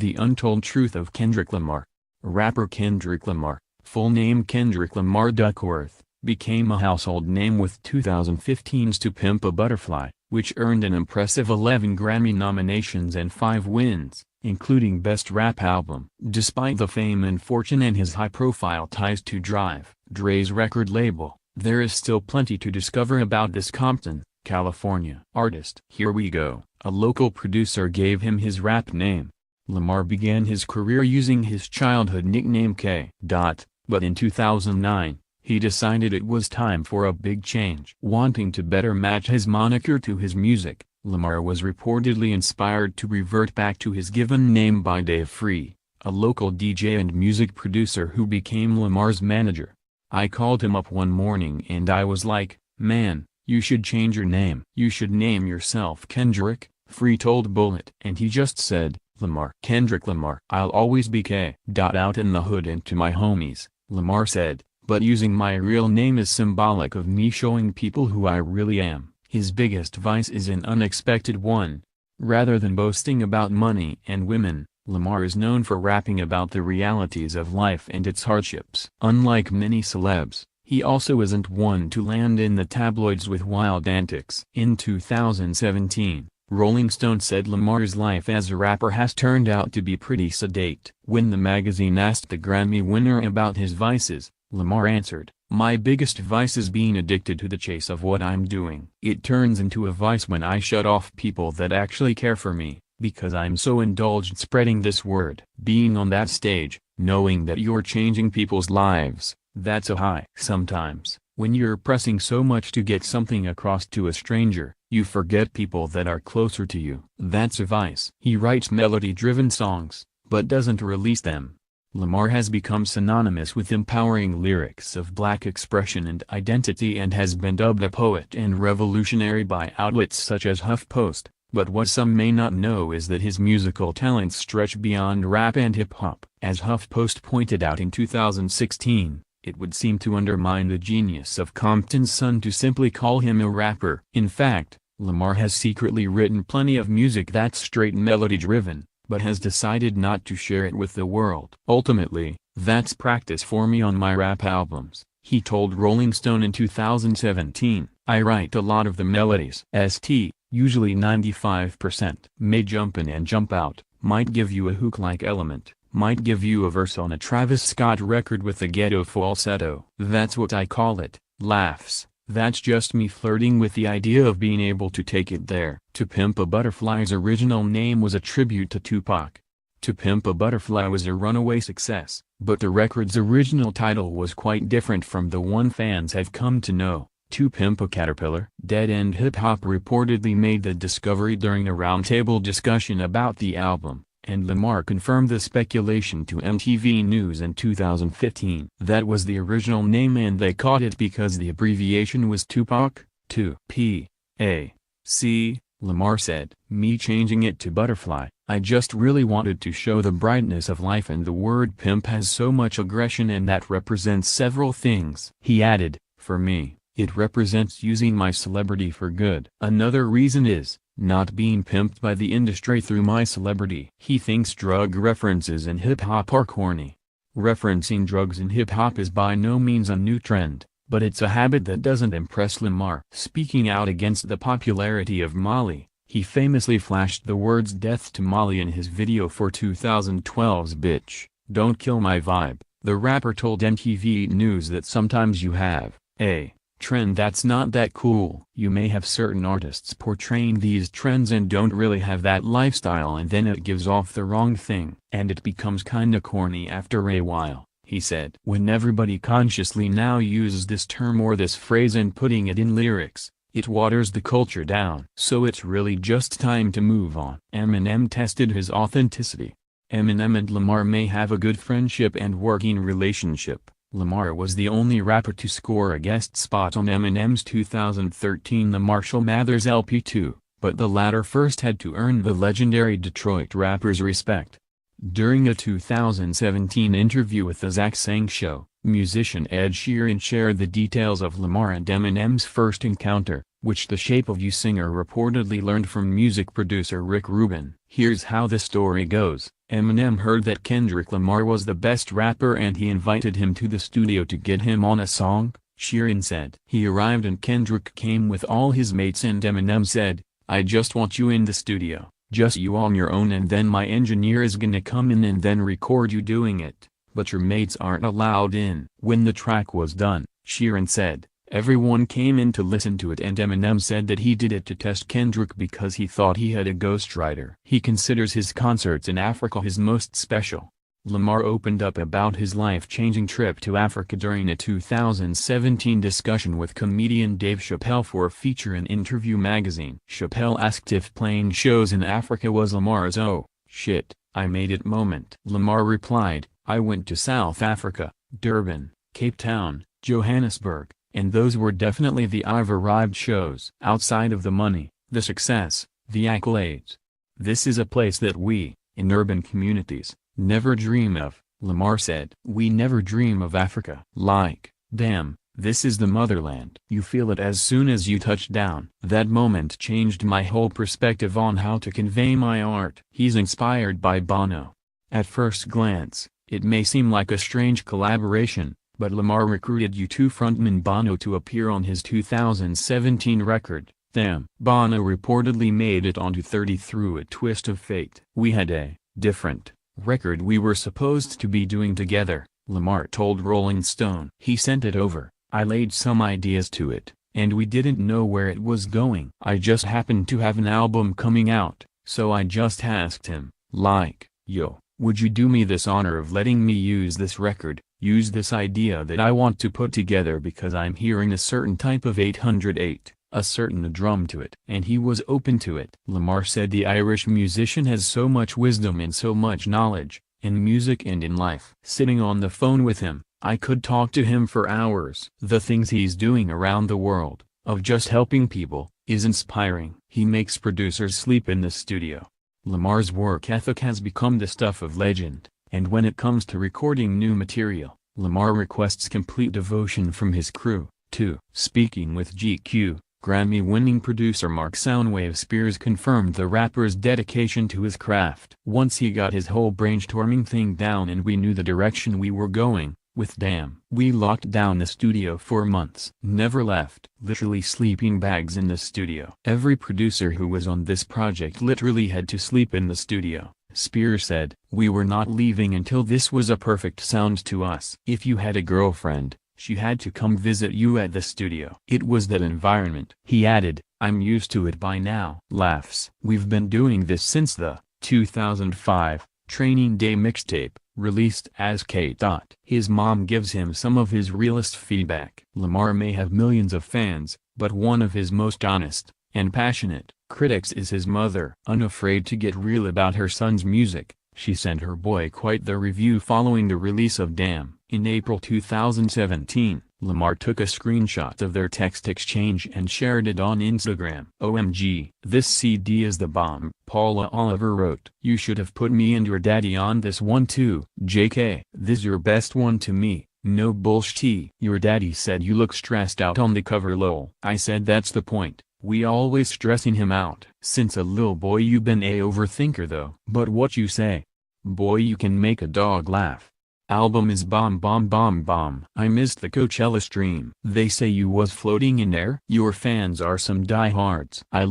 The Untold Truth of Kendrick Lamar. Rapper Kendrick Lamar, full name Kendrick Lamar Duckworth, became a household name with 2015's To Pimp a Butterfly, which earned an impressive 11 Grammy nominations and 5 wins, including Best Rap Album. Despite the fame and fortune and his high-profile ties to Drive, Dre's record label, there is still plenty to discover about this Compton, California artist. Here we go. A local producer gave him his rap name. Lamar began his career using his childhood nickname K. But in 2009, he decided it was time for a big change. Wanting to better match his moniker to his music, Lamar was reportedly inspired to revert back to his given name by Dave Free, a local DJ and music producer who became Lamar's manager. "I called him up one morning and I was like, man, you should change your name. You should name yourself Kendrick," Free told Bullet. And he just said, Lamar. Kendrick Lamar. "I'll always be K. Out in the hood and to my homies," Lamar said, "but using my real name is symbolic of me showing people who I really am." His biggest vice is an unexpected one. Rather than boasting about money and women, Lamar is known for rapping about the realities of life and its hardships. Unlike many celebs, he also isn't one to land in the tabloids with wild antics. In 2017, Rolling Stone said Lamar's life as a rapper has turned out to be pretty sedate. When the magazine asked the Grammy winner about his vices, Lamar answered, "My biggest vice is being addicted to the chase of what I'm doing. It turns into a vice when I shut off people that actually care for me, because I'm so indulged spreading this word." Being on that stage, knowing that you're changing people's lives, that's a high. Sometimes, when you're pressing so much to get something across to a stranger, you forget people that are closer to you. That's a vice. He writes melody-driven songs, but doesn't release them. Lamar has become synonymous with empowering lyrics of black expression and identity and has been dubbed a poet and revolutionary by outlets such as HuffPost. But what some may not know is that his musical talents stretch beyond rap and hip-hop. As HuffPost pointed out in 2016, it would seem to undermine the genius of Compton's son to simply call him a rapper. In fact, Lamar has secretly written plenty of music that's straight melody-driven, but has decided not to share it with the world. "Ultimately, that's practice for me on my rap albums," he told Rolling Stone in 2017. "I write a lot of the melodies. Usually 95%. May jump in and jump out, might give you a hook-like element, might give you a verse on a Travis Scott record with a ghetto falsetto. That's what I call it." Laughs. "That's just me flirting with the idea of being able to take it there." To Pimp a Butterfly's original name was a tribute to Tupac. To Pimp a Butterfly was a runaway success, but the record's original title was quite different from the one fans have come to know. To Pimp a Caterpillar. Dead End Hip Hop reportedly made the discovery during a roundtable discussion about the album, and Lamar confirmed the speculation to MTV News in 2015. That was the original name and they caught it because the abbreviation was Tupac. P.A.C., Lamar said. "Me changing it to Butterfly, I just really wanted to show the brightness of life, and the word pimp has so much aggression and that represents several things." He added, "For me, it represents using my celebrity for good. Another reason is, not being pimped by the industry through my celebrity." He thinks drug references in hip-hop are corny. Referencing drugs in hip-hop is by no means a new trend, but it's a habit that doesn't impress Lamar. Speaking out against the popularity of Molly, he famously flashed the words "death to Molly" in his video for 2012's Bitch, Don't Kill My Vibe. The rapper told MTV News that sometimes you have a trend that's not that cool. You may have certain artists portraying these trends and don't really have that lifestyle, and then it gives off the wrong thing, and it becomes kinda corny after a while, he said. When everybody consciously now uses this term or this phrase and putting it in lyrics, it waters the culture down. So it's really just time to move on. Eminem tested his authenticity. Eminem and Lamar may have a good friendship and working relationship. Lamar was the only rapper to score a guest spot on Eminem's 2013 The Marshall Mathers LP2, but the latter first had to earn the legendary Detroit rapper's respect. During a 2017 interview with The Zach Sang Show, Musician Ed Sheeran shared the details of Lamar and Eminem's first encounter, which The Shape of You singer reportedly learned from music producer Rick Rubin. Here's how the story goes. Eminem heard that Kendrick Lamar was the best rapper and he invited him to the studio to get him on a song, Sheeran said. He arrived and Kendrick came with all his mates and Eminem said, "I just want you in the studio, just you on your own, and then my engineer is gonna come in and then record you doing it, but your mates aren't allowed in." When the track was done, Sheeran said, everyone came in to listen to it and Eminem said that he did it to test Kendrick because he thought he had a ghostwriter. He considers his concerts in Africa his most special. Lamar opened up about his life-changing trip to Africa during a 2017 discussion with comedian Dave Chappelle for a feature in Interview magazine. Chappelle asked if playing shows in Africa was Lamar's "oh, shit, I made it" moment. Lamar replied, "I went to South Africa, Durban, Cape Town, Johannesburg, and those were definitely the I've arrived shows. Outside of the money, the success, the accolades. This is a place that we, in urban communities, never dream of," Lamar said. "We never dream of Africa. Like, damn, this is the motherland. You feel it as soon as you touch down. That moment changed my whole perspective on how to convey my art." He's inspired by Bono. At first glance, it may seem like a strange collaboration, but Lamar recruited U2 frontman Bono to appear on his 2017 record, Damn. Bono reportedly made it onto 30 through a twist of fate. "We had a different record we were supposed to be doing together," Lamar told Rolling Stone. "He sent it over, I laid some ideas to it, and we didn't know where it was going. I just happened to have an album coming out, so I just asked him, like, yo, would you do me this honor of letting me use this record, use this idea that I want to put together because I'm hearing a certain type of 808, a certain drum to it." And he was open to it. Lamar said the Irish musician has so much wisdom and so much knowledge, in music and in life. "Sitting on the phone with him, I could talk to him for hours. The things he's doing around the world, of just helping people, is inspiring." He makes producers sleep in the studio. Lamar's work ethic has become the stuff of legend, and when it comes to recording new material, Lamar requests complete devotion from his crew, too. Speaking with GQ, Grammy-winning producer Mark "Soundwave" Spears confirmed the rapper's dedication to his craft. "Once he got his whole brainstorming thing down and we knew the direction we were going, with Damn, we locked down the studio for months. Never left. Literally sleeping bags in the studio. Every producer who was on this project literally had to sleep in the studio," Spears said. "We were not leaving until this was a perfect sound to us. If you had a girlfriend, she had to come visit you at the studio. It was that environment." He added, "I'm used to it by now." Laughs. "We've been doing this since the 2005 Training Day mixtape, released as K. His mom gives him some of his realest feedback. Lamar may have millions of fans, but one of his most honest and passionate critics is his mother. Unafraid to get real about her son's music, she sent her boy quite the review following the release of Damn. In April 2017, Lamar took a screenshot of their text exchange and shared it on Instagram. "OMG, this CD is the bomb," Paula Oliver wrote. "You should have put me and your daddy on this one too. JK, this your best one to me, no bullshit. Your daddy said you look stressed out on the cover lol. I said that's the point, we always stressing him out. Since a little boy you been a overthinker though. But what you say? Boy you can make a dog laugh. Album is bomb bomb bomb bomb. I missed the Coachella stream. They say you was floating in air. Your fans are some diehards. I